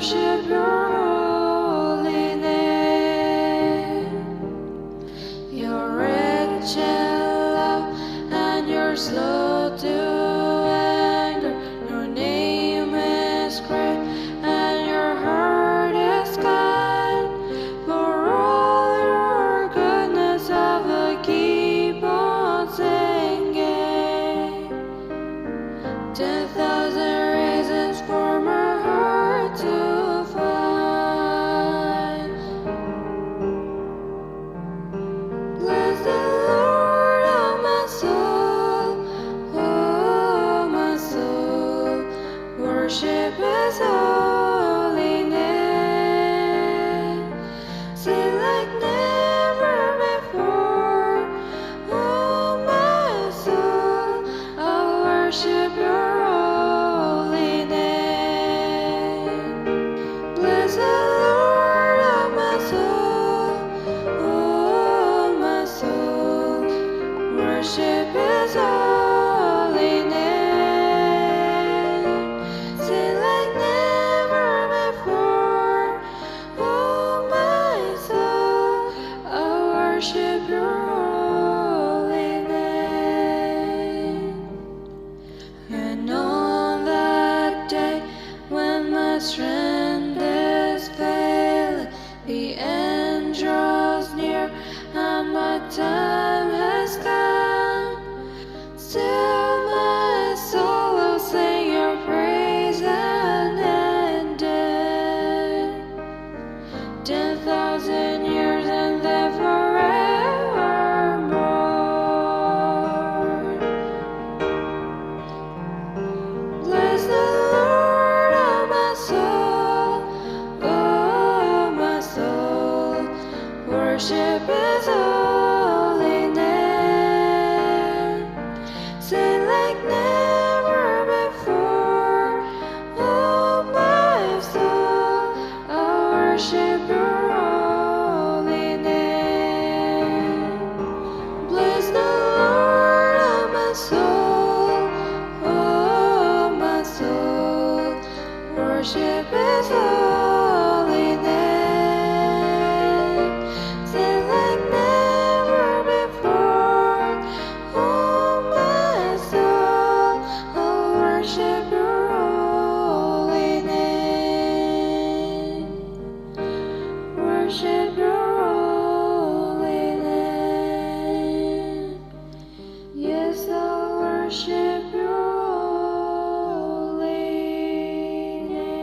worship your holy name. You're rich in love and you're slow to anger. Your name is great and your heart is kind. For all your goodness I will keep on singing. 10,000 reasons for my heart to find. Bless the Lord, oh my soul, worship His holy name. Sing like never before, oh my soul, I'll worship Your holy name. Bless the Lord, oh my soul, worship His holy name. Sing like never before, oh my soul, I'll worship Your holy name. And on that day when my strength is failing, the end draws near and my time has come, still my soul will sing Your praise unending. 10,000 years and then forevermore. Bless the Lord, oh my soul, worship His holy name. Sing like never before, oh my soul, I'll worship Your holy name. Bless the Lord, oh my soul, worship His holy name. Sing like never before, oh my soul, I'll worship Your holy name. Worship Your holy name. Yes, I'll worship Your holy name.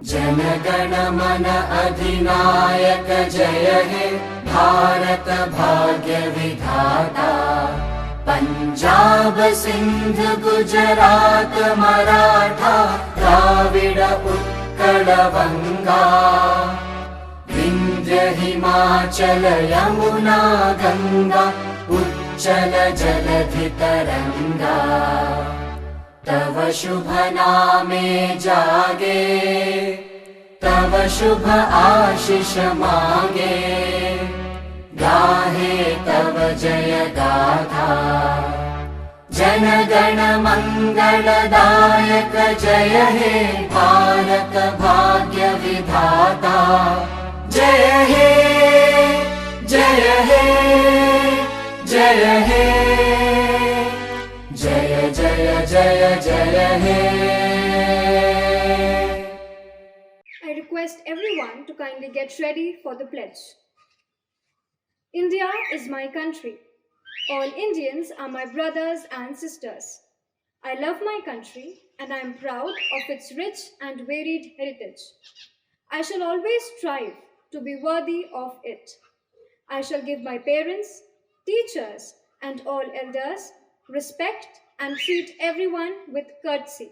जनगण मन अधिनायक जय हे भारत भाग्य विधाता। पंजाब सिंध गुजरात मराठा द्राविड उत्कल बंगा। विंध्य हिमाचल यमुना गंगा उच्चल जलधि तरंगा। तव शुभ नामे जागे तव शुभ आशीष मांगे। गाहे तव जय गाथा जन गण मंगलदायक जय हे भारत भाग्य विधाता। जय हे जय हे जय हे जय जय जय जय हे। I request everyone to kindly get ready for the pledge. India is my country. All Indians are my brothers and sisters. I love my country and I am proud of its rich and varied heritage. I shall always strive to be worthy of it. I shall give my parents, teachers, and all elders respect and treat everyone with courtesy.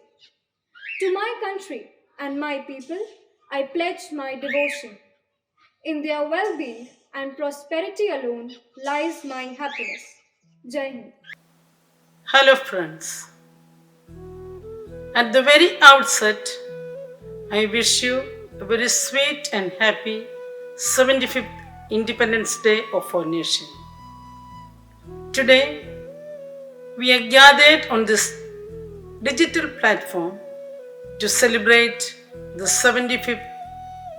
To my country and my people, I pledge my devotion. In their well being, and prosperity alone lies my happiness. Jai Hind. Hello, friends. At the very outset, I wish you a very sweet and happy 75th Independence Day of our nation. Today, we are gathered on this digital platform to celebrate the 75th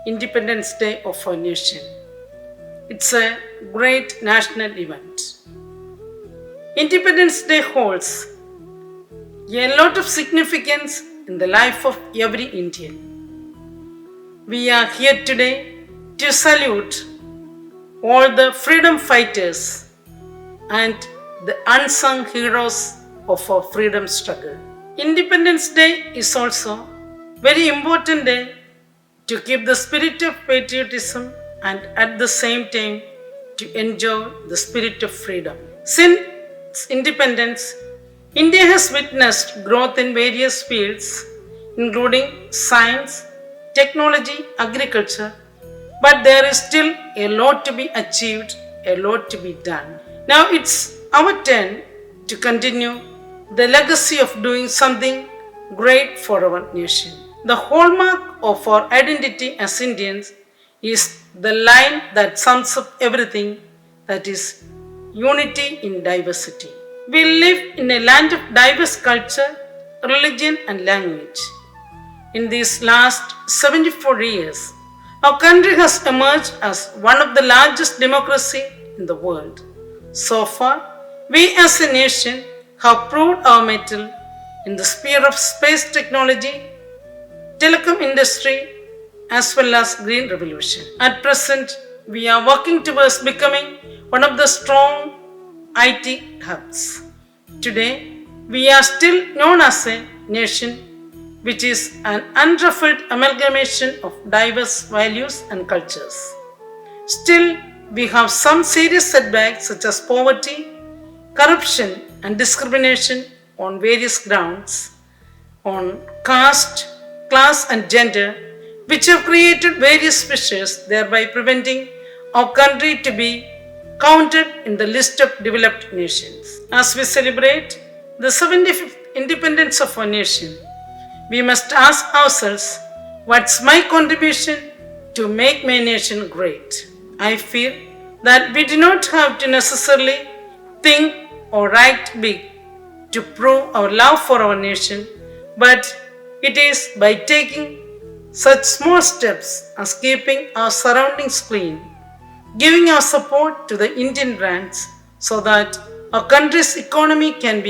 Independence Day of our nation. It's a great national event. Independence Day holds a lot of significance in the life of every Indian. We are here today to salute all the freedom fighters and the unsung heroes of our freedom struggle. Independence Day is also very important day to keep the spirit of patriotism and at the same time to enjoy the spirit of freedom. Since independence, India has witnessed growth in various fields, including science, technology, agriculture, but there is still a lot to be achieved, a lot to be done. Now it's our turn to continue the legacy of doing something great for our nation. The hallmark of our identity as Indians is the line that sums up everything, that is unity in diversity. We live in a land of diverse culture, religion and language. In these last 74 years, our country has emerged as one of the largest democracies in the world. So far, we as a nation have proved our mettle in the sphere of space technology, telecom industry, as well as green revolution. At present, we are working towards becoming one of the strong IT hubs. Today, we are still known as a nation which is an unruffled amalgamation of diverse values and cultures. Still, we have some serious setbacks such as poverty, corruption and discrimination on various grounds, on caste, class and gender, which have created various fissures, thereby preventing our country to be counted in the list of developed nations. As we celebrate the 75th independence of our nation, we must ask ourselves, what's my contribution to make my nation great? I feel that we do not have to necessarily think or write big to prove our love for our nation, but it is by taking such small steps as keeping our surroundings clean, giving our support to the Indian brands so that our country's economy can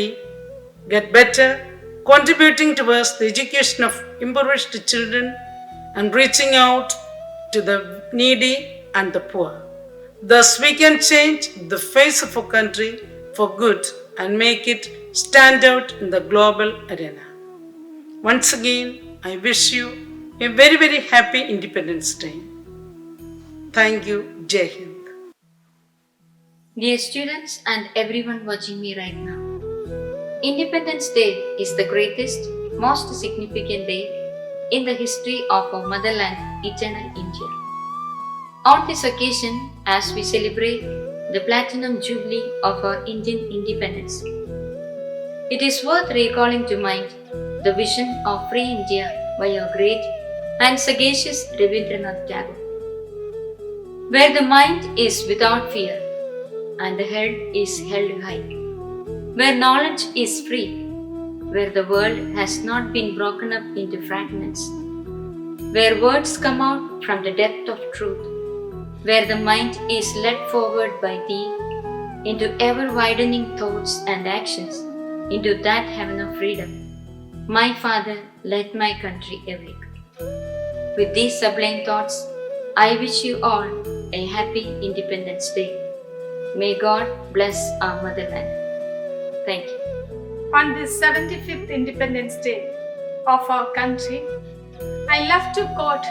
get better, contributing towards the education of impoverished children and reaching out to the needy and the poor. Thus, we can change the face of our country for good and make it stand out in the global arena. Once again, I wish you a very, very happy Independence Day. Thank you. Jai Hind. Dear students and everyone watching me right now, Independence Day is the greatest, most significant day in the history of our motherland, eternal India. On this occasion, as we celebrate the Platinum Jubilee of our Indian independence, it is worth recalling to mind the vision of free India by our great and sagacious Rabindranath Tagore, where the mind is without fear and the head is held high, where knowledge is free, where the world has not been broken up into fragments, where words come out from the depth of truth, where the mind is led forward by thee into ever-widening thoughts and actions into that heaven of freedom. My Father, let my country awake. With these sublime thoughts, I wish you all a happy Independence Day. May God bless our motherland. Thank you. On this 75th Independence Day of our country, I love to quote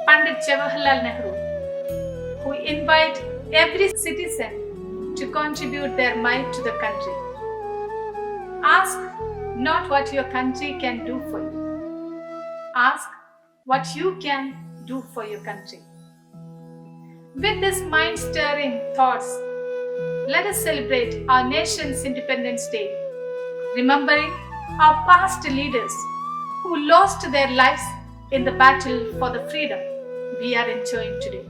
Pandit Jawaharlal Nehru, who invite every citizen to contribute their mite to the country. Ask not what your country can do for you. Ask what you can do for your country. With these mind-stirring thoughts, let us celebrate our nation's Independence Day, remembering our past leaders who lost their lives in the battle for the freedom we are enjoying today.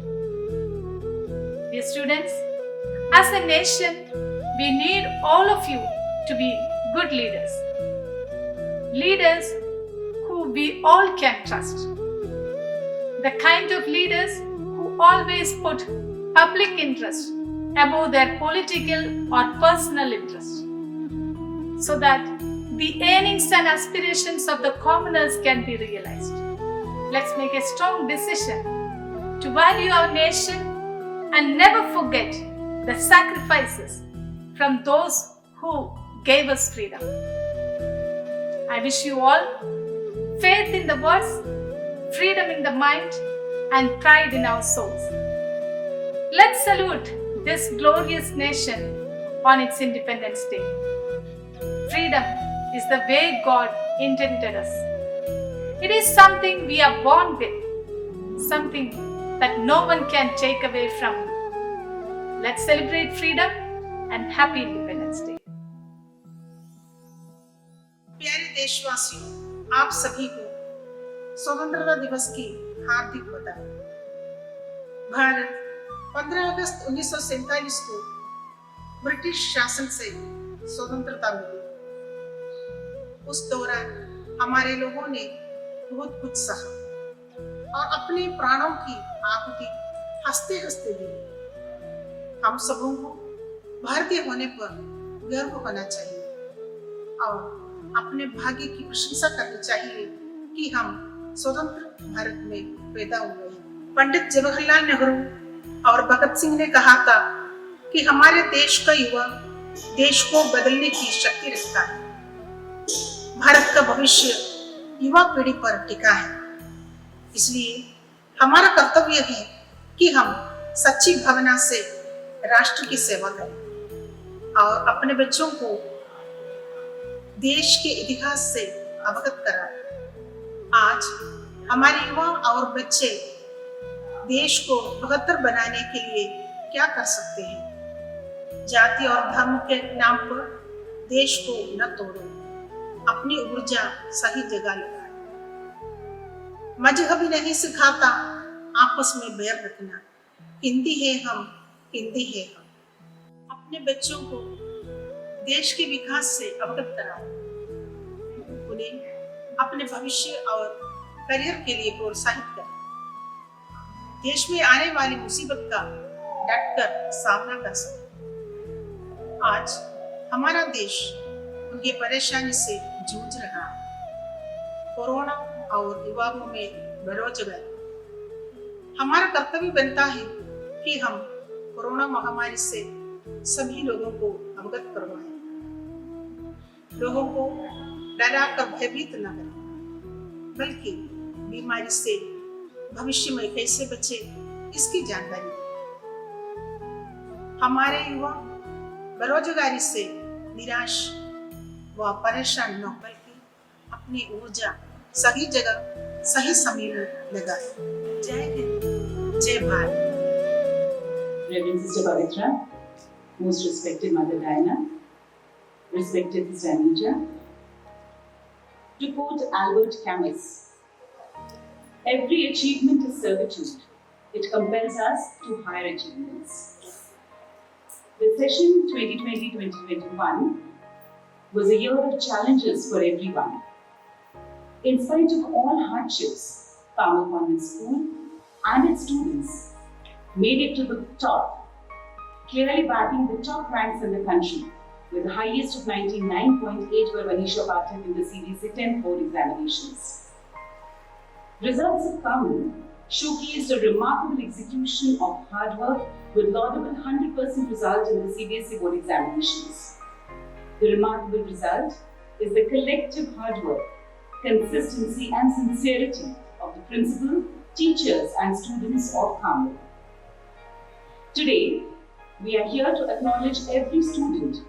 Dear students, as a nation, we need all of you to be good leaders. Leaders who we all can trust. The kind of leaders who always put public interest above their political or personal interest, so that the aims and aspirations of the commoners can be realized. Let's make a strong decision to value our nation and never forget the sacrifices from those who gave us freedom. I wish you all faith in the words, freedom in the mind, and pride in our souls. Let's salute this glorious nation on its Independence Day. Freedom is the way God intended us. It is something we are born with, something that no one can take away from you. Let's celebrate freedom and happy Independence Day. प्यारे देशवासियों, आप सभी को स्वतंत्रता दिवस की हार्दिक बधाई। भारत 15 अगस्त 1947 को ब्रिटिश शासन से स्वतंत्रता मिली। उस दौरान हमारे लोगों ने बहुत कुछ सहा और अपने प्राणों की आहुति हंसते हंसते दी। हम सबों को भारतीय होने पर गर्व होना चाहिए और अपने भाग्य की प्रशंसा करनी चाहिए कि हम स्वतंत्र भारत में पैदा हुए हैं। पंडित जवाहरलाल नेहरू और भगत सिंह ने कहा था कि हमारे देश का युवा देश को बदलने की शक्ति रखता है। भारत का भविष्य युवा पीढ़ी पर टिका है, इसलिए हमारा कर्तव्य है कि हम सच्ची भावना से राष्ट्र की सेवा करें और अपने बच्चों को देश के इतिहास से अवगत कराएं। आज हमारे युवा और बच्चे देश को बेहतर बनाने के लिए क्या कर सकते हैं? जाति और धर्म के नाम पर देश को न तोड़ो, अपनी ऊर्जा सही जगह लगाएं। मजहब ही नहीं सिखाता आपस में बैर रखना, हिंदी है हम, हिंदी है हम। अपने बच्चों को देश के विकास से अवगत कराओ, उन्हें अपने भविष्य और करियर के लिए प्रोत्साहित करें। देश में आने वाली मुसीबत का डटकर सामना कर सकें। आज हमारा देश उनकी परेशानी से जूझ रहा है, कोरोना और युवाओं में बेरोजगारी। हमारा कर्तव्य बनता है कि हम कोरोना महामारी से सभी लोगों को अवगत करवाएं, लोगों को डरा कर भयभीत न करें, बल्कि बीमारी से भविष्य में कैसे बचे इसकी जानकारी दें। हमारे युवा बेरोजगारी से निराश व परेशान न बल्कि अपनी ऊर्जा सही जगह सही समय में लगाएं। जय हिंद, जय Bharat. Reverend Sister Pavitra, most respected Mother Diana, respected Sister Anija. To quote Albert Camus, every achievement is servitude. It compels us to higher achievements. The session 2020-2021 was a year of challenges for everyone. In spite of all hardships, Carmel Convent School and its students made it to the top, clearly bagging the top ranks in the country, with the highest of 99.8 for Manisha Pathak in the CBSE 10th board examinations. Results of Carmel showcased a remarkable execution of hard work with laudable 100% result in the CBSE board examinations. The remarkable result is the collective hard work, consistency and sincerity of the principal, teachers and students of Carmel. Today, we are here to acknowledge every student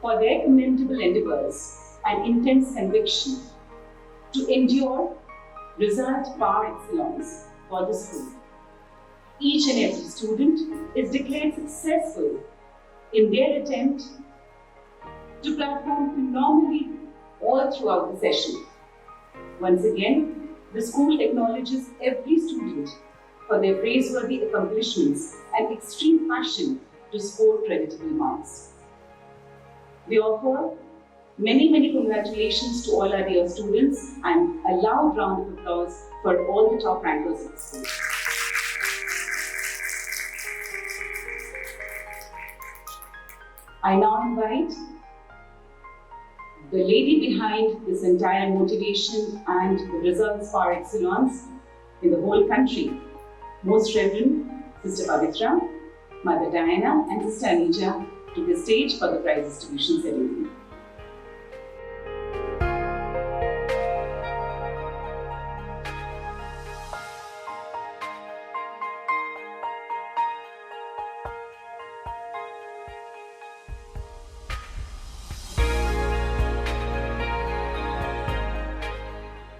for their commendable endeavors and intense conviction to endure result par excellence for the school. each and every student is declared successful in their attempt to perform phenomenally all throughout the session. Once again, the school acknowledges every student for their praiseworthy accomplishments and extreme passion to score creditable marks. We offer many congratulations to all our dear students and a loud round of applause for all the top rankers of the school. I now invite the lady behind this entire motivation and the results par excellence in the whole country, Most Reverend Sister Pavitra, Mother Diana and Sister Anija to the stage for the prize distribution ceremony.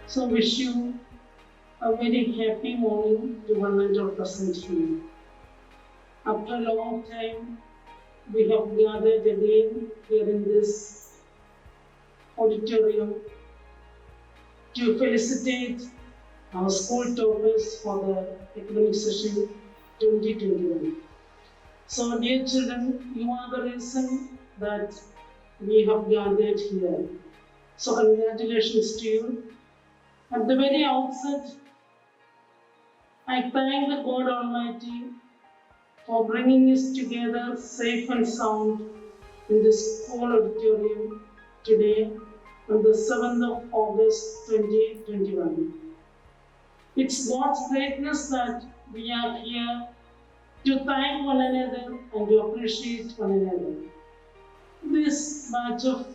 So wish you a very happy morning to one and all present here. After a long time, we have gathered again here in this auditorium to felicitate our school toppers for the academic session 2021. So dear children, you are the reason that we have gathered here. So congratulations to you. At the very outset, I thank the God Almighty for bringing us together safe and sound in this school auditorium today on the 7th of August 2021. It's God's greatness that we are here to thank one another and to appreciate one another. This batch of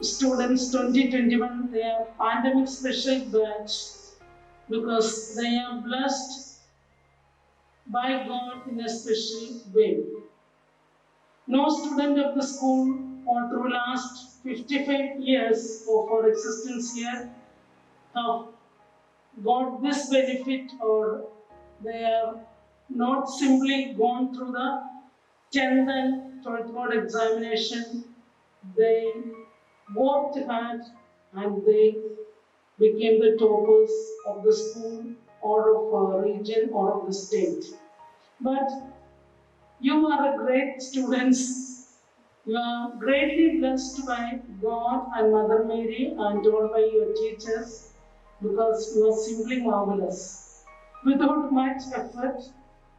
students 2021, they are pandemic special batch because they are blessed by God in a special way. No student of the school or through last 55 years of our existence here have got this benefit, or they are not simply gone through the 10th and 12th board examination. They worked hard and they became the toppers of the school or of our region or of the state. But you are a great students. You are greatly blessed by God and Mother Mary and all by your teachers because you are simply marvelous. Without much effort,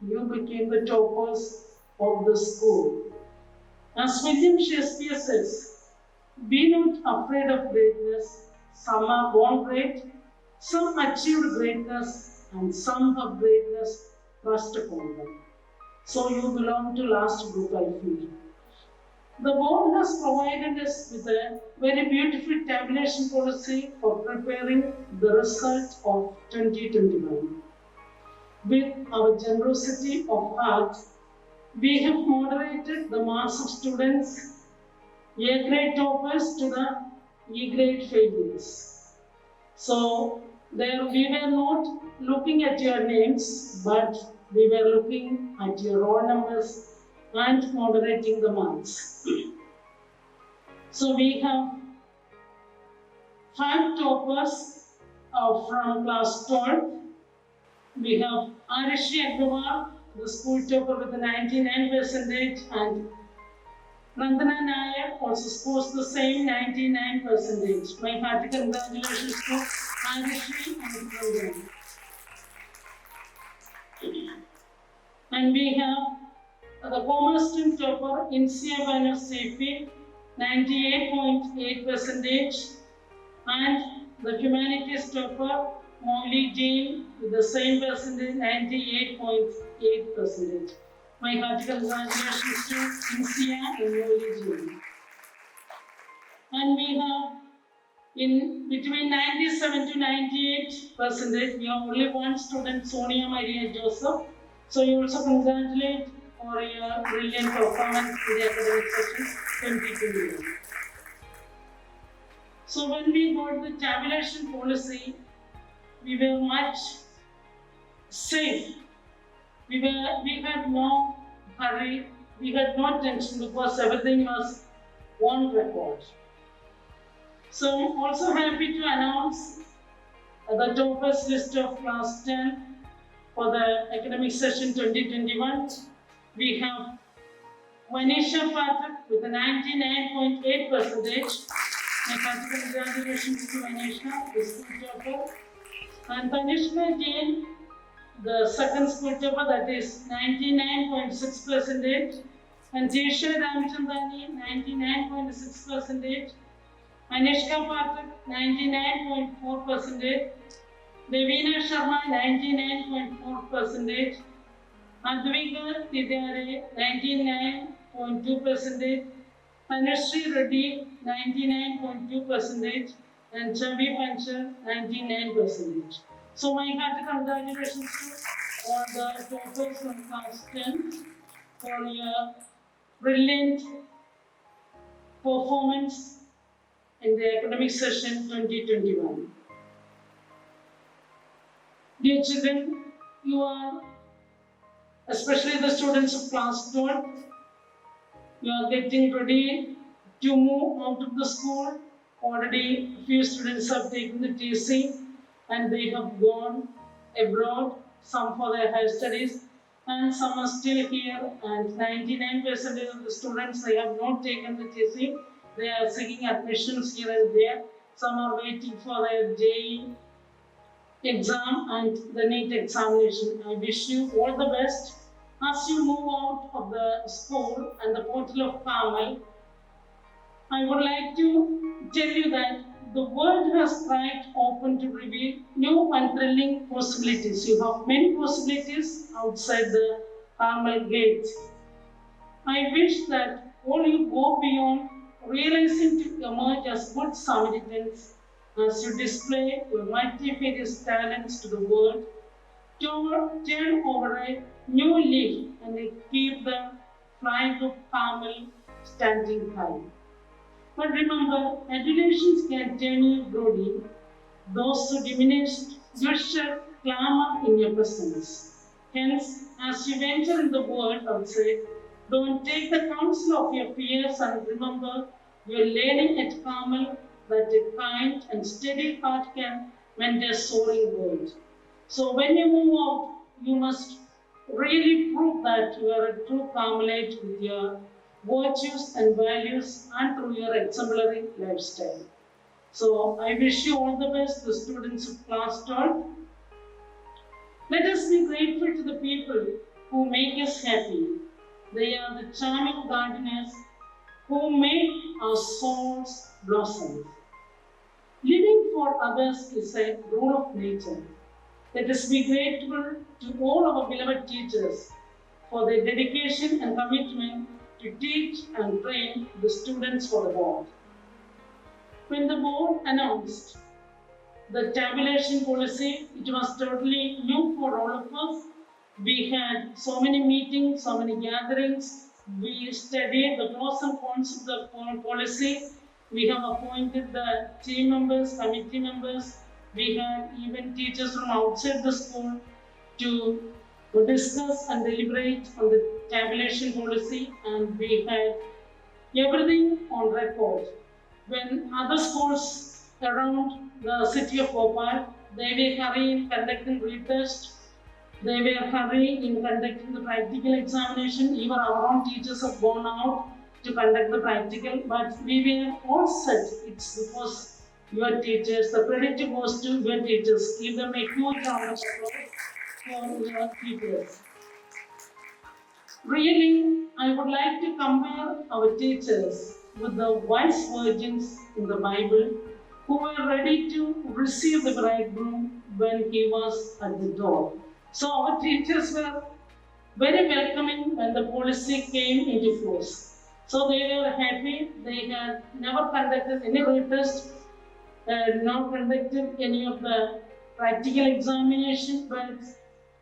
you became the toppers of the school. As William Shakespeare says, be not afraid of greatness. Some are born great, some achieved greatness, and some have greatness thrust upon them. So you belong to last group, I feel. The board has provided us with a very beautiful tabulation policy for preparing the result of 2021. With our generosity of heart, we have moderated the marks of students A grade toppers to the E grade failures. So there we were not looking at your names, but we were looking at your roll numbers and moderating the marks. So we have 5 toppers from class 12. We have Arishi Agrawal, the school topper with a 99%, and Nandana Nair also scores the same 99%. My hearty congratulations to Arishi and Nandana. And we have the commerce stream topper Insia Banu Sefi, 98.8%, and the humanities topper Molly Jean with the same percentage, 98.8%. My hearty congratulations to Insia and Molly Jean. And we have in between 97 to 98%, we have only one student, Sonia Maria Joseph. So you also congratulate for your brilliant performance in the academic session 2021. So when we got the tabulation policy, we were much safe We had no hurry, we had no tension because everything was on record. So I'm also happy to announce the toppers list of class 10 for the academic session 2021. We have Vanisha Pathak with a 99.8 percentage. My congratulations to Vanisha, the school topper. And Tanishka Jain, the second school topper, that is 99.6 percentage. And Jisha Ramchandani, 99.6 percentage. Anishka Pathak, 99.4 percentage. Devina Sharma, 99.4 percentage. Advika Tidare, 99.2 percentage. Anushree Reddy, 99.2 percentage. And Chavi Panchal, 99 percentage. So my hearty congratulations to all the toppers from class 10 for your brilliant performance in the academic session 2021. Dear children, you are, especially the students of class 12, you are getting ready to move out of the school. Already a few students have taken the TC and they have gone abroad, some for their higher studies, and some are still here, and 99% of the students, they have not taken the TC. They are seeking admissions here and there. Some are waiting for their JEE exam and the NEET examination. I wish you all the best. As you move out of the school and the portal of Carmel, I would like to tell you that the world has cracked open to reveal new and thrilling possibilities. You have many possibilities outside the Carmel gate. I wish that all you go beyond realizing to emerge as good Samaritans as you display your multifarious talents to the world, turn over a new leaf and keep the flag of Carmel standing high. But remember, adulations can turn you broody. Those who diminish your shed clamor in your presence. Hence, as you venture in the world outside, don't take the counsel of your fears and remember you are learning at Carmel that a kind and steady heart can mend a soaring world. So when you move out, you must really prove that you are a true Carmelite with your virtues and values and through your exemplary lifestyle. So I wish you all the best, the students of class 12. Let us be grateful to the people who make us happy. They are the charming gardeners who make our souls blossom. Living for others is a rule of nature. Let us be grateful to all our beloved teachers for their dedication and commitment to teach and train the students for the board. When the board announced the tabulation policy, it was totally new for all of us. We had so many meetings, so many gatherings. We studied the pros and cons of the policy. We have appointed the team members, committee members. We had even teachers from outside the school to discuss and deliberate on the tabulation policy, and we had everything on record. When other schools around the city of Bhopal, they were hurrying conducting retest, they were hurrying in conducting the practical examination. Even our own teachers have gone out to conduct the practical, but we were all set. It's because your teachers, the credit goes to your teachers. Give them a huge round of applause for your teachers. Really, I would like to compare our teachers with the wise virgins in the Bible who were ready to receive the bridegroom when he was at the door. So our teachers were very welcoming when the policy came into force. So they were happy. They had never conducted any retest, not conducted any of the practical examination, but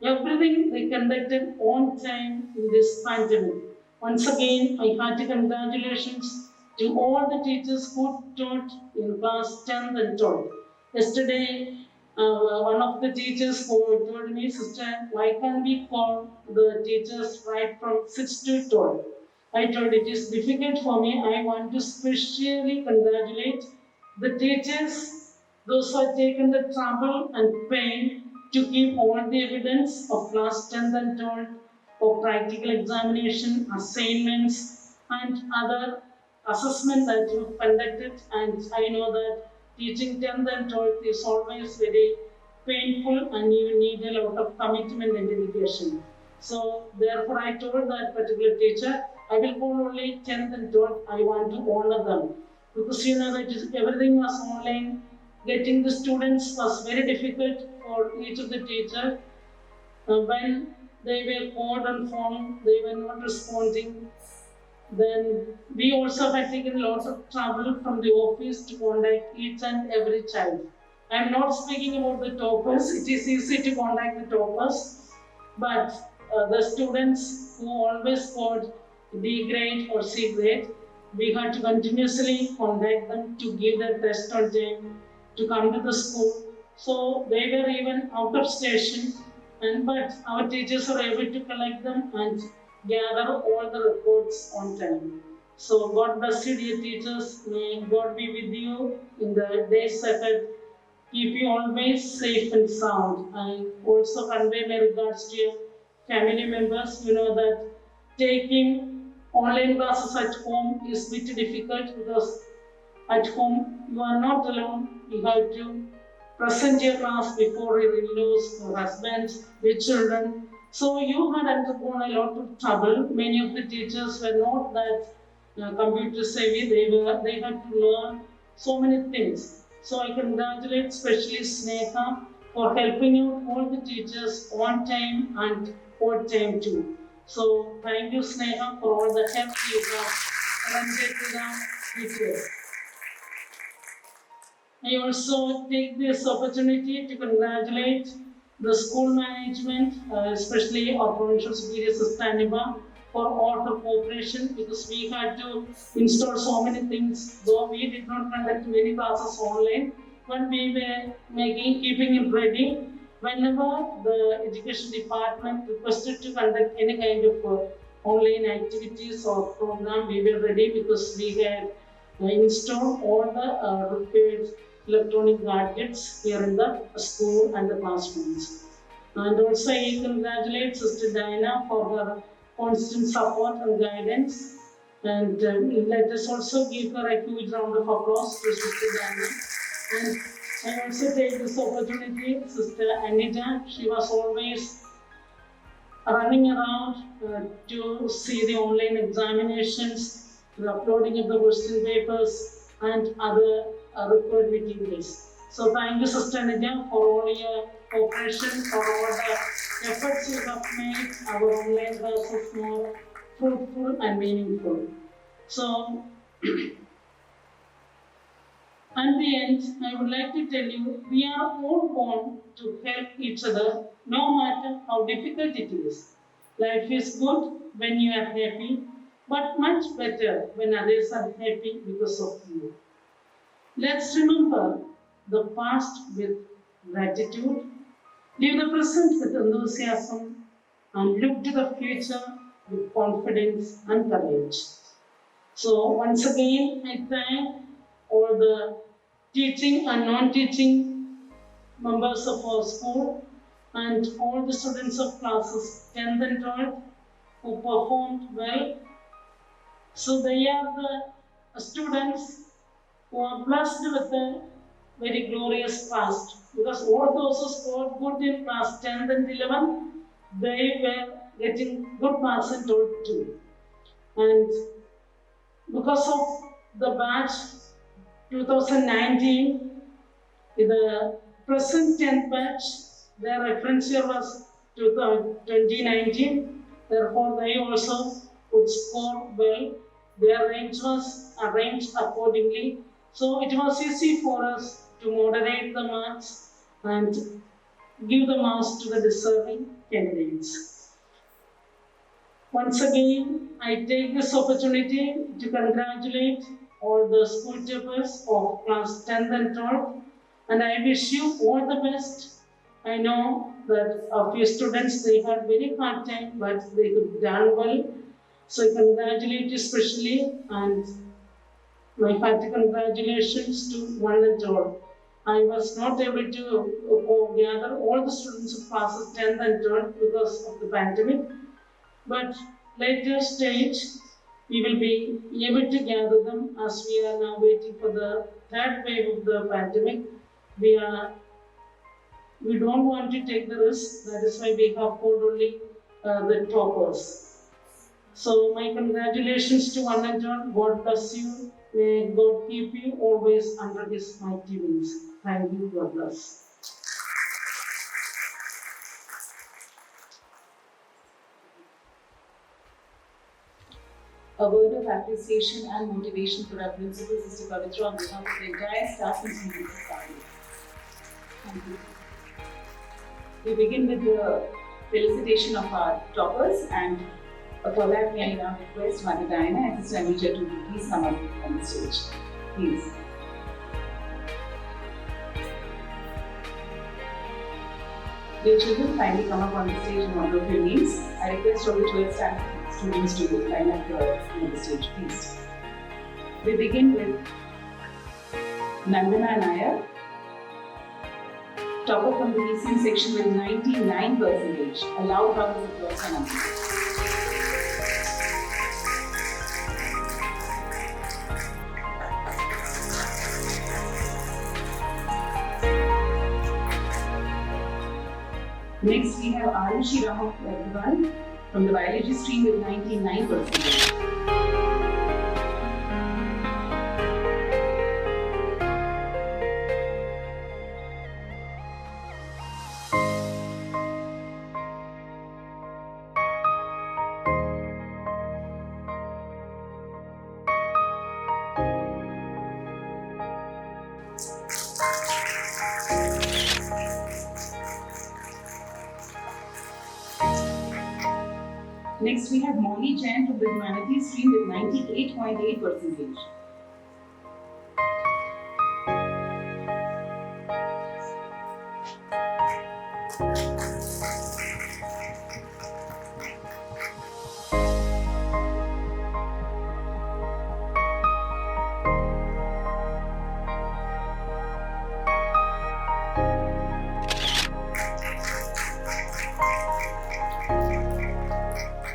everything they conducted on time in this pandemic. Once again, my hearty congratulations to all the teachers who taught in class 10th and 12th. Yesterday, one of the teachers told me, sister, why can't we call the teachers right from 6 to 12? I told it is difficult for me. I want to specially congratulate the teachers, those who have taken the trouble and pain to keep all the evidence of class 10th and 12th of practical examination, assignments, and other assessment that you conducted. And I know that teaching 10th and 12th is always very painful and you need a lot of commitment and dedication. So therefore I told that particular teacher, I will call only 10th and 12th, I want to honor them. Because you know that everything was online, getting the students was very difficult for each of the teachers. When they were called on phone, they were not responding. Then we also had taken a lot of trouble from the office to contact each and every child. I am not speaking about the toppers. It is easy to contact the toppers, but the students who always got D grade or C grade, we had to continuously contact them to give their test on time, to come to the school. So they were even out of station, but our teachers were able to collect them and gather all the reports on time. So God bless you, dear teachers. May God be with you in the days ahead. Keep you always safe and sound. I also convey my regards to your family members. You know that taking online classes at home is a bit difficult because at home you are not alone. You have to present your class before your in-laws, your husbands, your children. So you had undergone a lot of trouble. Many of the teachers were not that computer savvy. They had to learn so many things. So I congratulate especially Sneha for helping out all the teachers on time and odd time too. So thank you, Sneha, for all the help you have rendered to the teachers. I also take this opportunity to congratulate the school management, especially our provincial superior Sister Aniba, for all her cooperation because we had to install so many things. Though we did not conduct many classes online, but we were keeping it ready. Whenever the education department requested to conduct any kind of online activities or program, we were ready because we had installed all the required electronic gadgets here in the school and the classrooms. And also I congratulate Sister Diana for her constant support and guidance. And let us also give her a huge round of applause to Sister Diana. And I also take this opportunity, Sister Anita, she was always running around to see the online examinations, the uploading of the question papers, and other required materials. So thank you, Sister Anita, for all your cooperation, for all the efforts you have made our online classes more fruitful and meaningful. So, at the end, I would like to tell you, we are all born to help each other, no matter how difficult it is. Life is good when you are happy, but much better when others are happy because of you. Let's remember the past with gratitude, live the present with enthusiasm, and look to the future with confidence and courage. So once again, I thank all the teaching and non-teaching members of our school and all the students of classes 10th and 12th who performed well. So they are the students who are blessed with a very glorious past because all those who scored good in class 10th and 11th, they were getting good marks in 12th too. And because of the batch 2019, the present 10th batch, their reference year was 2019, therefore they also could score well. Their range was arranged accordingly. So it was easy for us to moderate the marks and give the marks to the deserving candidates. Once again, I take this opportunity to congratulate all the school toppers of class 10th and 12th and I wish you all the best. I know that a few students, they had very hard time, but they could done well. So I congratulate you especially, and my hearty congratulations to one and all. I was not able to gather all the students of classes 10th and 12th because of the pandemic, but later stage we will be able to gather them as we are now waiting for the third wave of the pandemic. We don't want to take the risk, that is why we have called only the toppers. So my congratulations to one and all. God bless you. May God keep you always under His mighty wings. Thank you. God bless. A word of appreciation and motivation for our principal, Sister Pavitra, on behalf of the entire staff and student society. Thank you. We begin with the felicitation of our toppers, and for that may I now request Mother Diana and Sister Anija to please come up on the stage. Please. Dear children, kindly come up on the stage in honor of your names. I request all the 12 standing students to line up on the stage, please. We begin with Nandana Nair, topper from the PCM section with 99%. A loud round of applause for Nandana. Next, we have Arushi Ramakrishnan from the biology stream with 99%. Next, we have Molly Jain from the humanities stream with 98.8%.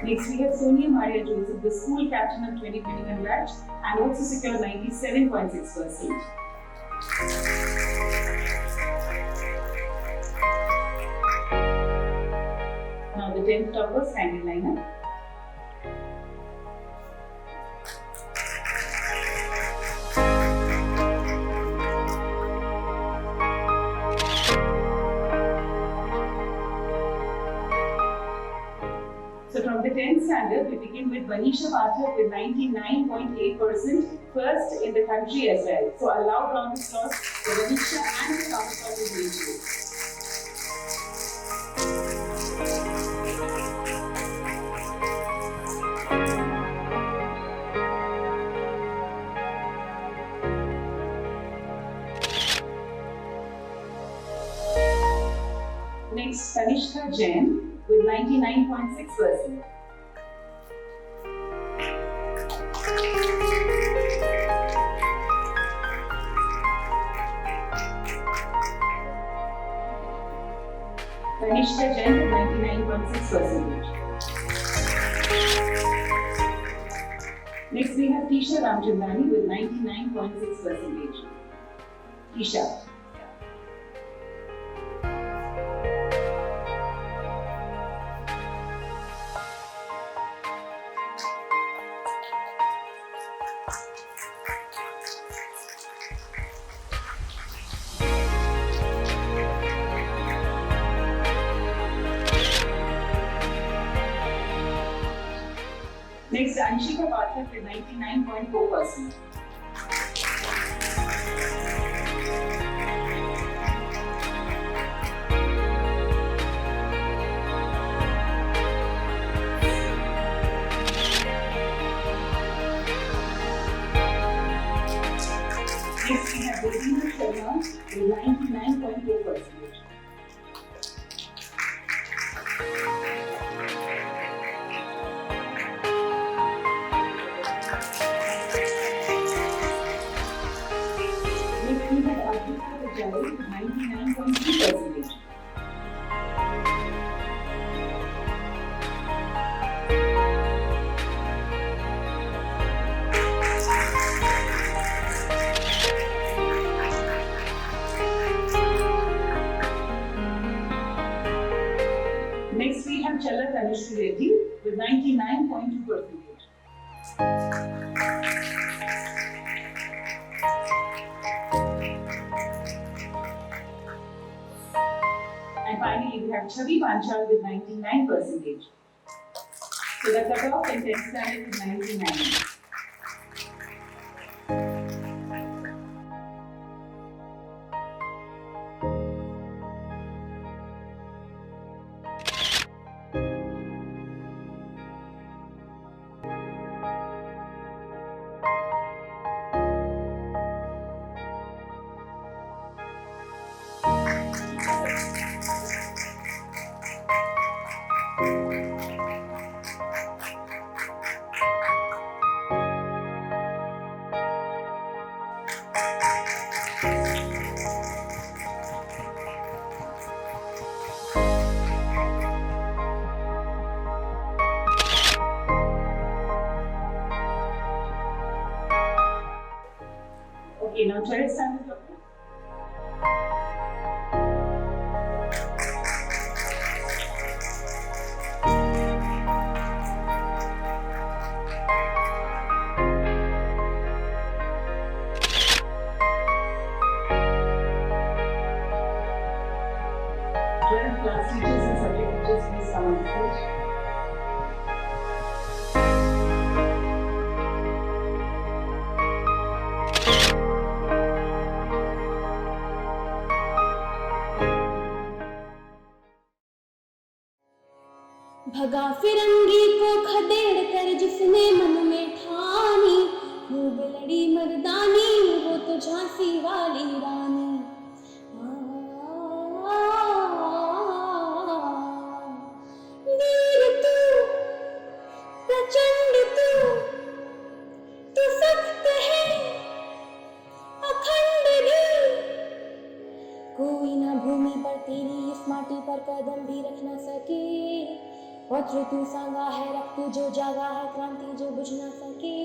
Next, we have Sonia Maria Joseph, the school captain of 2021 batch, and also secured 97.6%. Now the 10th toppers, kindly line up. So from the 10th standard, we begin with Banisha Pathak with 99.8%, first in the country as well. So a loud round of applause for Banisha and the Thomas grade group. Next, Kanishka Jain with 99.6%. Kanishka Jain with 99.6%. Next, we have Tisha Ramchandani with 99.6%. Tisha. Next, Anshika Pathak with 99.4%. Next we have Regina Sharma with 99.4%. Next we have Adhika Pujari with 99.3%. Next we have Chala Tanushree Reddy with 99.2%. And finally we have Chavi Panchal with 99%. So the cutoff in 10th standard is 99. Okay, now 12th standard. Class teachers and subject teachers, please come on stage. भगा फिरंगी को खदेड़ कर जिसने मन में ठानी, खूब लड़ी मर्दानी वो तो झांसी वाली रानी। वीर तू प्रचंड तू सख्त है अखंड भी, कोई ना भूमि पर तेरी इस माटी पर कदम भी रख ना सके। वज्र तू सांगा है, रक्त जो जागा है, क्रांति जो बुझ ना सके।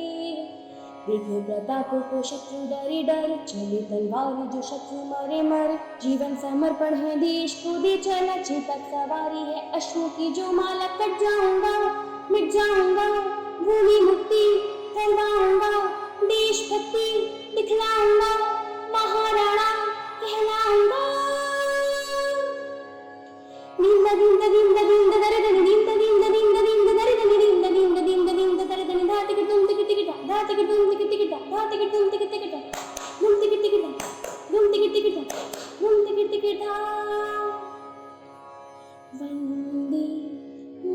देखे प्रताप को शत्रु डरे डर, चले तलवार जो शत्रु मरे मर। जीवन समर्पण है देश को दे चला, चेतक सवारी है अश्वों की जो माला। कट जाऊंगा मिट जाऊंगा भूमि मुक्ति करवाऊंगा, देशभक्ति दिखलाऊंगा, महाराणा कहलाऊंगा। नींद नींद नींद नींद दर्द नींद नींद नींद नींद दर्द नींद नींद नींद नींद दर्द धात के तुम टिक टिक धात के तुम टिक टिक धात के तुम टिक टिक तुम टिक टिक तुम टिक टिक तुम टिक टिक धा। वंदे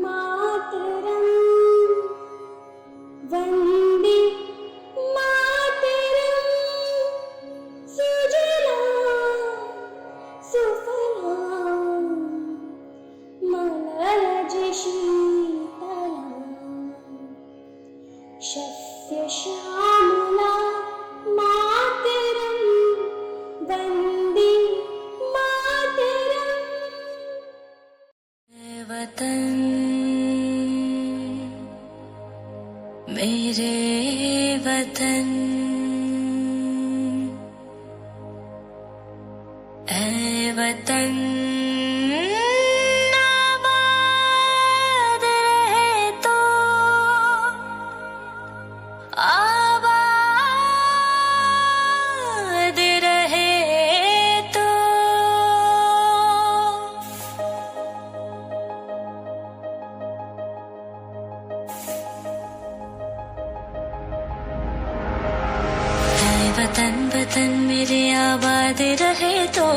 मातरम वंदे मातरम, सुजला सुफलाम मलयज शीतलाम, शस्य श्यामला मातरम वंदे मातरम। वतन मेरे वतन, ऐ वतन आबाद रहे तो, आबाद रहे तो। ऐ वतन वतन मेरे आबाद रहे तो,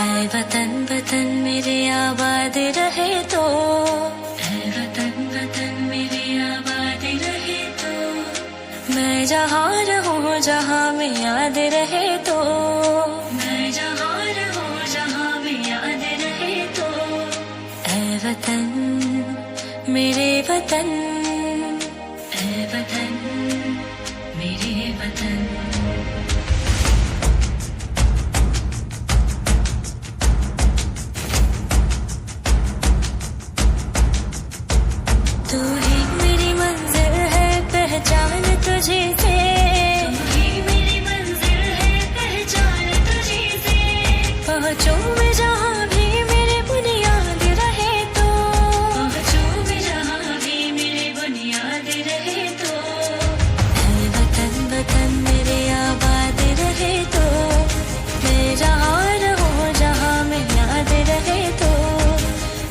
ऐ वतन वतन मेरे आबाद रहे तो, ऐ वतन वतन मेरे आबाद रहे जहाँ रहूं जहाँ में याद रहे तो, मैं जहाँ रहूं जहाँ में याद रहे तो, ऐ वतन मेरे वतन, ऐ वतन मेरे वतन। तू ही मेरी मंजिल है पहचान तुझे से, तू ही मेरी मंजिल है पहचान तुझे से, पहुँचूं मैं जहाँ भी मेरे बुनियाद रहे तो, पहुँचूं मैं जहाँ भी मेरे बुनियाद रहे तो, ऐ वतन वतन मेरे आबाद रहे तो, मैं जहाँ रहूं जहाँ में याद रहे तो,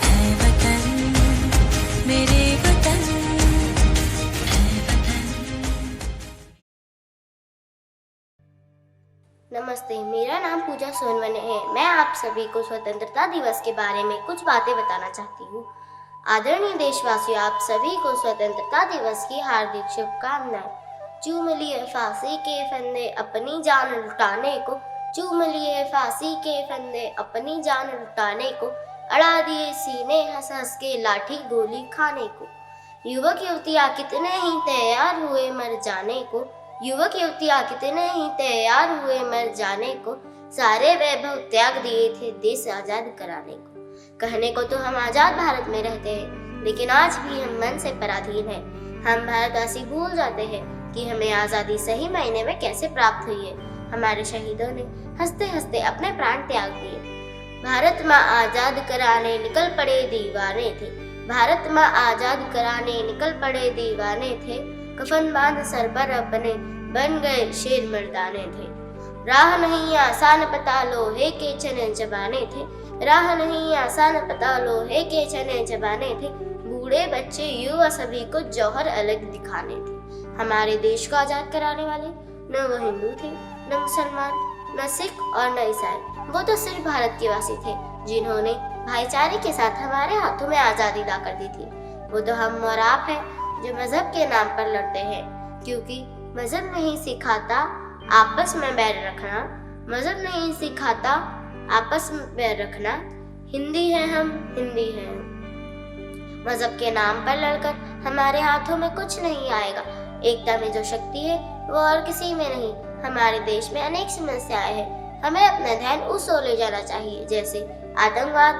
ऐ वतन मेरे वतन, ऐ वतन। नमस्ते, मेरा नाम पूजा सोनवने है। मैं आप सभी को स्वतंत्रता दिवस के बारे में कुछ बातें बताना चाहती हूँ। आदरणीय देशवासियों, आप सभी को स्वतंत्रता दिवस की हार्दिक शुभकामनाएं। चूम लिए फांसी के फंदे अपनी जान लुटाने को, चूम लिए फांसी के फंदे अपनी जान लुटाने को, अड़ा दिए सीने हंस हंस के लाठी गोली खाने को। युवक युवतियाँ कितने ही तैयार हुए मर जाने को, युवक युवतियाँ कितने ही तैयार हुए मर जाने को, सारे वैभव त्याग दिए थे देश आजाद कराने को। कहने को तो हम आजाद भारत में रहते हैं, लेकिन आज भी हम मन से पराधीन हैं। हम भारतवासी भूल जाते हैं कि हमें आज़ादी सही मायने में कैसे प्राप्त हुई है। हमारे शहीदों ने हंसते हंसते अपने प्राण त्याग दिए। भारत माँ आजाद कराने निकल पड़े दीवाने थे, भारत माँ आजाद कराने निकल पड़े दीवाने थे, कफन बांध सर पर अपने बन गए शेर मर्दाने थे। राह नहीं आसान पता लोहे के चने चबाने थे, राह नहीं आसान पता लोहे के चने चबाने थे, बूढ़े बच्चे युवा सभी को जौहर अलग दिखाने थे। हमारे देश को आजाद कराने वाले न वो हिंदू थे, न मुसलमान, न सिख और न ईसाई। वो तो सिर्फ भारत के वासी थे जिन्होंने भाईचारे के साथ हमारे हाथों में आजादी ला कर दी थी। वो तो हम और आप हैं जो मजहब के नाम पर लड़ते हैं, क्योंकि मजहब नहीं सिखाता आपस में बैर रखना, मजहब नहीं सिखाता आपस में बैर रखना। हिंदी है हम, हिंदी है हम। मजहब के नाम पर लड़कर हमारे हाथों में कुछ नहीं आएगा। एकता में जो शक्ति है वो और किसी में नहीं। हमारे देश में अनेक समस्याएं हैं, हमें अपना ध्यान उस ओर ले जाना चाहिए, जैसे आतंकवाद,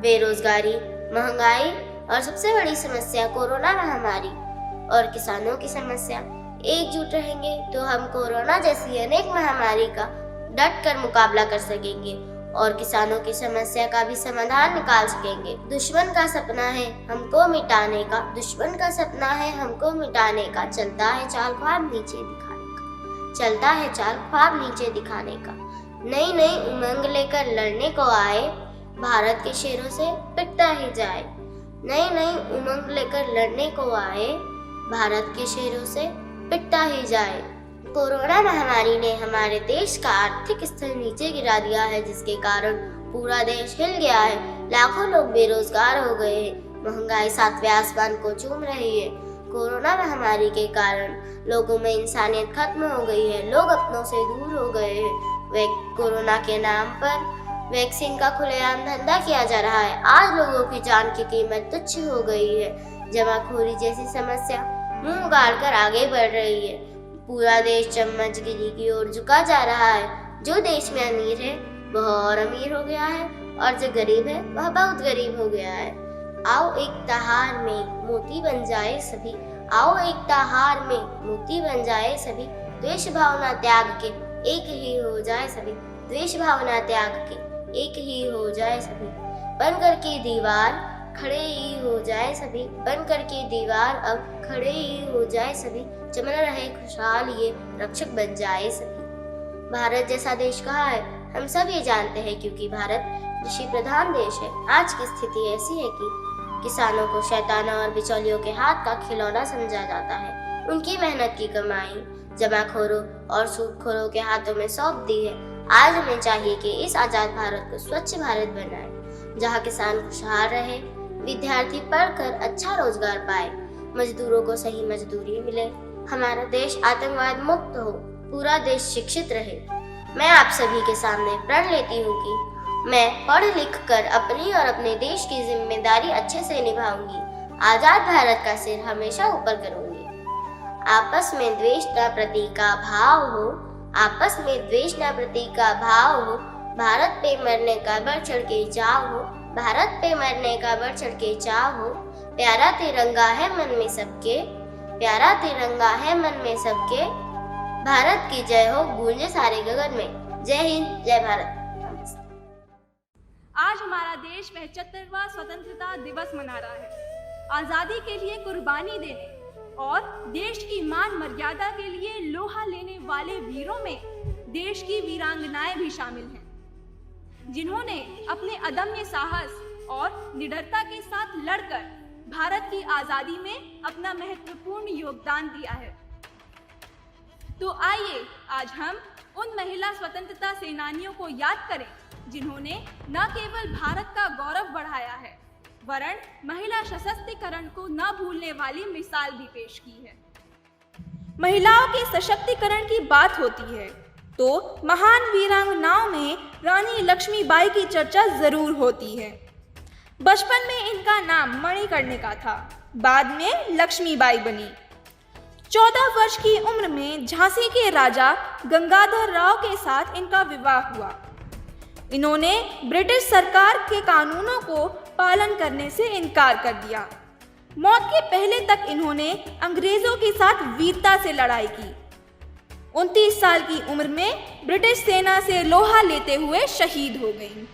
बेरोजगारी, महंगाई और सबसे बड़ी समस्या कोरोना महामारी और किसानों की समस्या। एकजुट रहेंगे तो हम कोरोना जैसी अनेक महामारी का डट कर मुकाबला कर सकेंगे और किसानों की समस्या का भी समाधान निकाल सकेंगे। दुश्मन का सपना है हमको मिटाने का, दुश्मन का सपना है हमको मिटाने का, चलता है चाल ख्वाब नीचे दिखाने का, चलता है चाल ख्वाब नीचे दिखाने का। नई नई उमंग लेकर लड़ने को आए, भारत के शेरों से पिटता ही जाए। नई नई उमंग लेकर लड़ने को आए, भारत के शेरों से पिटता ही जाए। कोरोना महामारी ने हमारे देश का आर्थिक स्तर नीचे गिरा दिया है, जिसके कारण पूरा देश हिल गया है। लाखों लोग बेरोजगार हो गए हैं, महंगाई सातवें आसमान को चूम रही है। कोरोना महामारी के कारण लोगों में इंसानियत खत्म हो गई है, लोग अपनों से दूर हो गए हैं। वे कोरोना के नाम पर वैक्सीन का खुलेआम धंधा किया जा रहा है। आज लोगों की जान की कीमत तुच्छ हो गई है। जमाखोरी जैसी समस्या मुंह गाड़ कर आगे बढ़ रही है। पूरा देश चम्मचगिरी की ओर झुका जा रहा है। जो देश में अमीर है वह और अमीर हो गया है और जो गरीब है वह बहुत गरीब हो गया है। आओ एकता हार में मोती बन जाए सभी, आओ एकता हार में मोती बन जाए सभी, द्वेष भावना त्याग के एक ही हो जाए सभी, द्वेष भावना त्याग के एक ही हो जाए सभी। बनकर के दीवार खड़े ही हो जाए सभी, बनकर के दीवार अब खड़े ही हो जाए सभी, चमन रहे खुशहाल ये रक्षक बन जाए सभी। भारत जैसा देश कहाँ है हम सब ये जानते हैं, क्योंकि भारत कृषि प्रधान देश है। आज की स्थिति ऐसी है कि किसानों को शैतानों और बिचौलियों के हाथ का खिलौना समझा जाता है। उनकी मेहनत की कमाई जमाखोरों और सूदखोरों के हाथों में सौंप दी है। आज हमें चाहिए कि इस आजाद भारत को स्वच्छ भारत बनाए, जहाँ किसान खुशहाल रहे, विद्यार्थी पढ़कर अच्छा रोजगार पाए, मजदूरों को सही मजदूरी मिले, हमारा देश आतंकवाद मुक्त हो, पूरा देश शिक्षित रहे। मैं आप सभी के सामने प्रण लेती हूँ कि मैं पढ़ लिख कर अपनी और अपने देश की जिम्मेदारी अच्छे से निभाऊंगी। आजाद भारत का सिर हमेशा ऊपर करूंगी। आपस में द्वेष न प्रति का भाव हो, आपस में द्वेष न प्रति का भाव हो, भारत पे मरने का बढ़ चढ़ के चाव हो, भारत पे मरने का बढ़ चढ़ के चाव हो। प्यारा तिरंगा है मन में सबके, प्यारा तिरंगा है मन में सबके। भारत की जय हो गूंजे सारे गगन में। जय हिंद, जय भारत। आज हमारा देश 75वां स्वतंत्रता दिवस मना रहा है। आज़ादी के लिए कुर्बानी देने और देश की मान मर्यादा के लिए लोहा लेने वाले वीरों में देश की वीरांगनाएं भी शामिल हैं, जिन्होंने अपने अदम्य साहस और निडरता के साथ लड़कर भारत की आज़ादी में अपना महत्वपूर्ण योगदान दिया है। तो आइए आज हम उन महिला स्वतंत्रता सेनानियों को याद करें जिन्होंने न केवल भारत का गौरव बढ़ाया है, वरन महिला सशक्तिकरण को न भूलने वाली मिसाल भी पेश की है। महिलाओं के सशक्तिकरण की बात होती है तो महान वीरांगनाओं में रानी लक्ष्मीबाई की चर्चा जरूर होती है। बचपन में इनका नाम मणिकर्णिका था, बाद में लक्ष्मीबाई बनी। 14 वर्ष की उम्र में झांसी के राजा गंगाधर राव के साथ इनका विवाह हुआ। इन्होंने ब्रिटिश सरकार के कानूनों को पालन करने से इनकार कर दिया। मौत के पहले तक इन्होंने अंग्रेजों के साथ वीरता से लड़ाई की। 29 साल की उम्र में ब्रिटिश सेना से लोहा लेते हुए शहीद हो गईं।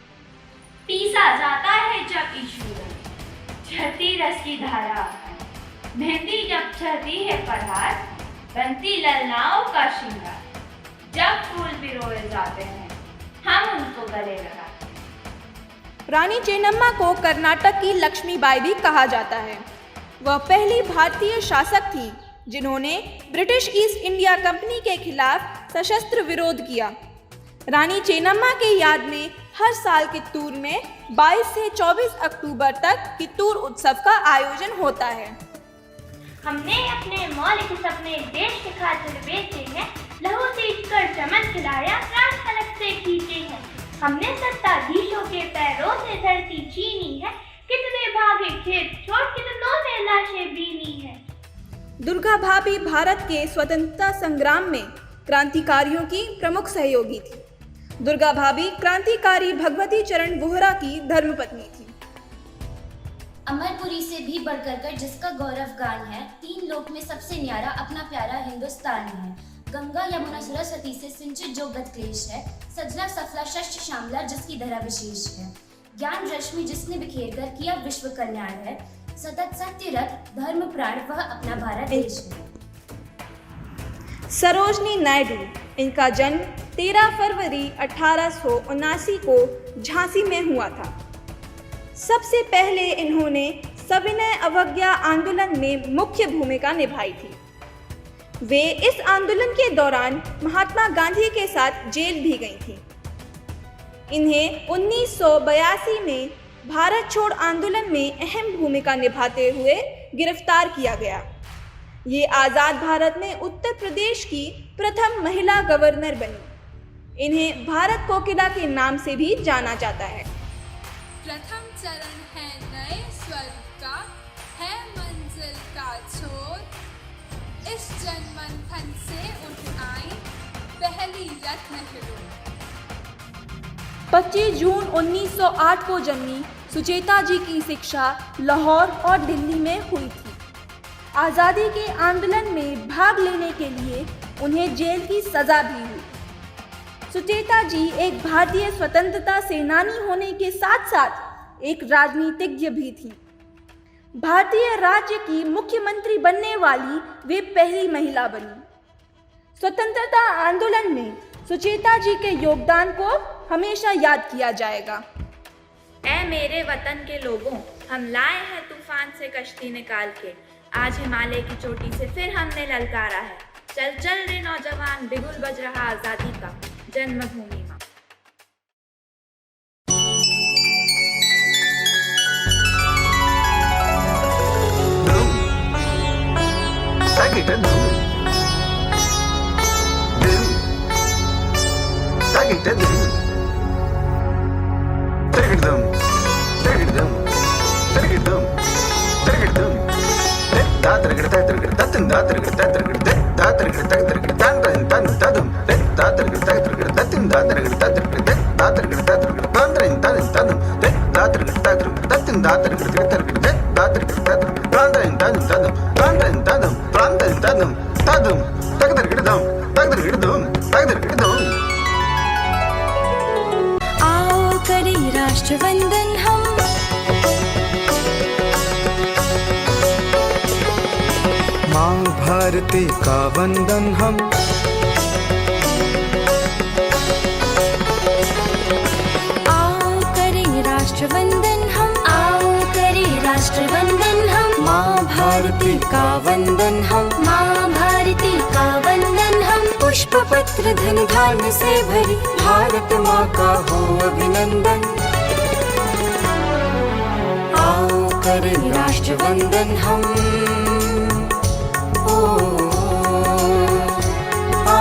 पीसा जाता है जब इश्क में, झरती रस की धारा, मेहंदी जब चढ़ती है पधार, बनती ललनाओं का श्रृंगार। जब फूल पिरोए जाते हैं हम उनको गले लगाते हैं। रानी चेन्नम्मा को कर्नाटक की लक्ष्मीबाई भी कहा जाता है। वह पहली भारतीय शासक थी जिन्होंने ब्रिटिश ईस्ट इंडिया कंपनी के खिलाफ सशस्त्र विरोध किया। रानी चेन्नम्मा के याद में हर साल कित्तूर में 22 से 24 अक्टूबर तक कित्तूर उत्सव का आयोजन होता है। हमने अपने मौलिक सपने देश के खातिर बेचे हैं, लहू सींच कर चमन खिलाया, प्राण फलक से खींचे हैं। हमने सत्ताधीशों के पैरों से धरती छीनी है, कितने भागे खेत छोड़ कितनों ने लाशें बीनी है। दुर्गा भाभी भारत के स्वतंत्रता संग्राम में क्रांतिकारियों की प्रमुख सहयोगी थी। दुर्गा भाभी क्रांतिकारी भगवती चरण वोहरा की धर्मपत्नी थी। अमरपुरी से भी बढ़कर कर जिसका गौरव गान है, 3 लोक में सबसे न्यारा अपना प्यारा हिंदुस्तान है। गंगा यमुना सरस्वती से सिंचित जो गत क्लेश है, सजला सफला शस्त्र श्यामला जिसकी धरा विशेष है। ज्ञान रश्मि जिसने बिखेर कर किया विश्व कल्याण है, सतत सत्य रथ धर्म प्राण वह अपना भारत देश है। सरोजनी नायडू, इनका जन्म 13 फरवरी 1879 को झांसी में हुआ था। सबसे पहले इन्होंने सविनय अवज्ञा आंदोलन में मुख्य भूमिका निभाई थी। वे इस आंदोलन के दौरान महात्मा गांधी के साथ जेल भी गई थी। इन्हें 1982 में भारत छोड़ आंदोलन में अहम भूमिका निभाते हुए गिरफ्तार किया गया। ये आज़ाद भारत में उत्तर प्रदेश की प्रथम महिला गवर्नर बनी। इन्हें भारत कोकिला के नाम से भी जाना जाता है। प्रथम चरण है नए स्वर्ग का, है मंजिल का छोर। इस जनमंथन से उठ आई पहली रत्न हिरोइन। 25 जून 1908 को जन्मी सुचेता जी की शिक्षा लाहौर और दिल्ली में हुई थी। आज़ादी के आंदोलन में भाग लेने के लिए उन्हें जेल की सजा भी हुई। सुचेता जी एक भारतीय स्वतंत्रता सेनानी होने के साथ साथ एक राजनीतिज्ञ भी थी। भारतीय राज्य की मुख्यमंत्री बनने वाली वे पहली महिला बनी। स्वतंत्रता आंदोलन में सुचेता जी के योगदान को हमेशा याद किया जाएगा। ऐ मेरे वतन के लोगों, हम लाए हैं तूफान से कश्ती निकाल के। आज हिमालय की चोटी से फिर हमने ललकारा है। चल चल रे नौजवान, बिगुल बज रहा आजादी का जन्मभूमि मां। Sag it, तागिटदुम तगिड़दुम तगिड़दुम तगिड़दुम तगिड़दुम दातरगड़ तातरगड़ ततन दातरगड़ तातरगड़ दातरगड़ तातरगड़ तन तन तदुम दातरगड़ तातरगड़ ततन दातरगड़ तातरगड़ दातरगड़ तातरगड़ तन तन तदुम दातरगड़ तातरगड़ ततन दातरगड़ तातरगड़ दातरगड़ तातरगड़ तन तन तदुम तन तदुम तन तदुम तदुम तगदरगड़दुम तगदरगड़दुम तगदरगड़दुम। आओ करें राष्ट्रवंदन हम, माँ भारती का वंदन हम, आओ करें राष्ट्रवंदन हम, आओ करें राष्ट्रवंदन हम, माँ भारती का वंदन हम, माँ भारती का वंदन हम। पुष्प पत्र धन धान्य से भरी भारत माँ का हो अभिनंदन। आओ करें राष्ट्रवंदन हम। ओ आ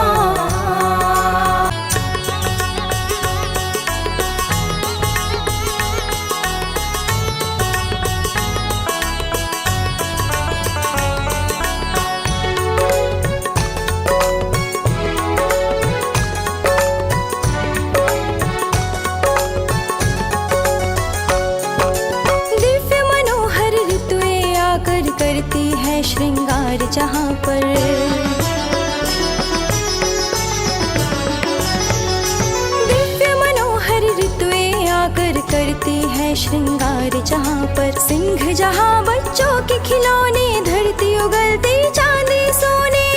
दिव्य मनोहर ऋतुएं आकर करती है श्रृंगार जहाँ पर, दिव्य मनोहर ऋतुएं आकर करती है श्रृंगार जहाँ पर। सिंह जहाँ बच्चों के खिलौने, धरती उगलती चांदी सोने।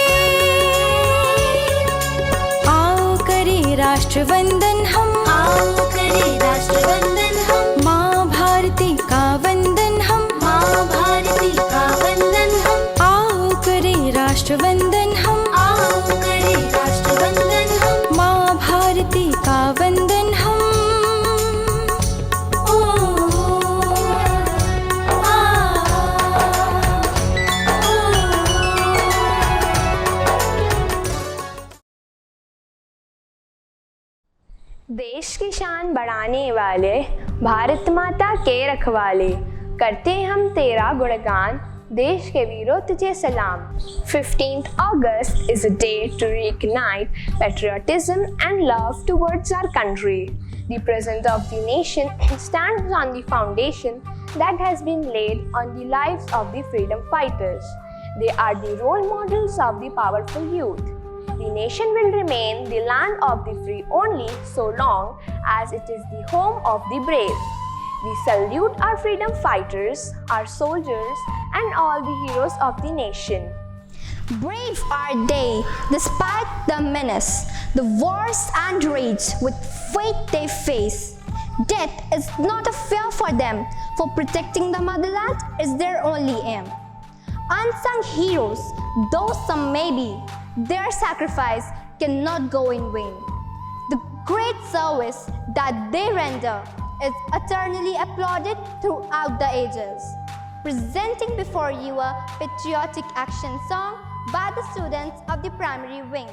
आओ करें राष्ट्रवंदन हम, आओ करें राष्ट्रवंदन हम, माँ भारती का वंदन हम, माँ भारती का वंदन हम। आओ करें राष्ट्रवंदन हम, आओ करें राष्ट्रवंदन हम, माँ भारती का वंदन हम। ओ आ देश की शान बढ़ाने वाले, भारत माता के रखवाले, करते हम तेरा गुणगान, देश के वीरों तुझे सलाम। 15th August is a day to reignite patriotism and love towards our country. The present of the nation stands on the foundation that has been laid on the lives of the freedom fighters. They are the role models of the powerful youth. The nation will remain the land of the free only so long as it is the home of the brave. We salute our freedom fighters, our soldiers, and all the heroes of the nation. Brave are they, despite the menace, the wars and raids with faith they face. Death is not a fear for them, for protecting the motherland is their only aim. Unsung heroes, though some may be, their sacrifice cannot go in vain. The great service that they render is eternally applauded throughout the ages. Presenting before you a patriotic action song by the students of the primary wing.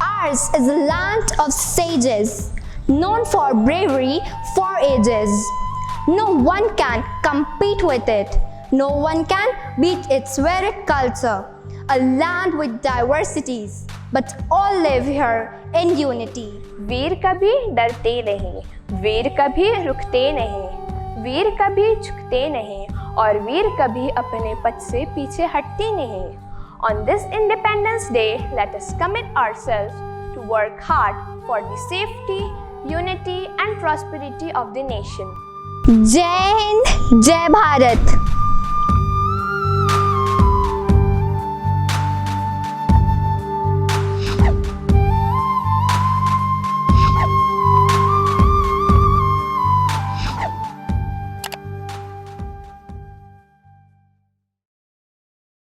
Ours is a land of sages, known for bravery for ages. No one can compete with it. No one can beat its varied culture. A land with diversities, but all live here in unity. वीर कभी डरते नहीं, वीर कभी रुकते नहीं, वीर कभी झुकते नहीं और वीर कभी अपने पथ से पीछे हटते नहीं. On this Independence Day, let us commit ourselves to work hard for the safety, unity and prosperity of the nation. जय हिंद, जय भारत.